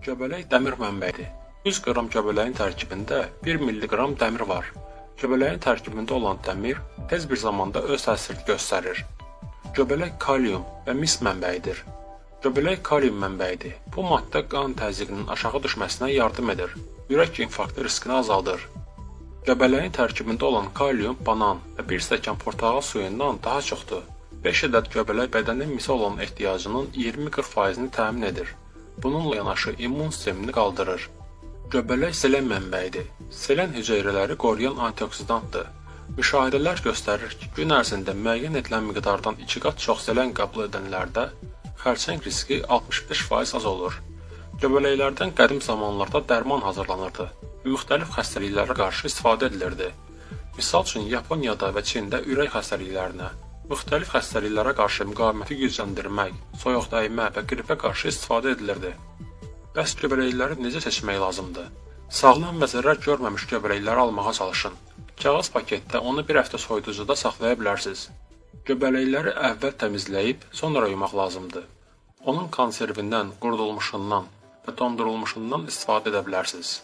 Göbələk dəmir mənbəyidir. 100 qram göbələyin tərkibində 1 mg dəmir var. Göbələyin tərkibində olan dəmir tez bir zamanda öz təsirini göstərir. Göbələk kalium və mis mənbəyidir. Göbələk kalium mənbəyidir. Bu maddə qan təzyiqinin aşağı düşməsinə yardım edir. Ürək infarktı riskini azaldır. Göbələyin tərkibində olan kalium banan və 1 stəkan portağal suyundan daha çoxdur. 5 ədəd göbələk bədənin misə olan ehtiyacının 20-40%-ni təmin edir. Bununla yanaşı immun sistemini qaldırır. Göbələk selen mənbəyidir. Selen hüceyrələri qoruyan antioksidantdır. Müşahidələr göstərir ki, gün ərzində müəyyən edilən miqdardan 2 qat çox selen qəbul edənlərdə xərçəng riski 65% az olur. Göbələklərdən qədim zamanlarda dərman hazırlanırdı və müxtəlif xəstəliklərə qarşı istifadə edilirdi. Misal üçün, Yaponiyada və Çində ürək xəstəliklərinə, müxtəlif xəstəliklərə qarşı müqaviməti gücləndirmək, soyuq dəymə və qripə qarşı istifadə edilirdi. Bəs göbələkləri necə seçmək lazımdır? Sağlam və zərər görməmiş göbələkləri almağa çalışın. Kağız paketdə onu bir həftə soyuducuda saxlaya bilərsiniz. Göbələkləri əvvəl təmizləyib, sonra yumaq lazımdır. Onun konservindən, qurudulmuşundan və dondurulmuşundan istifadə edə bilərsiniz.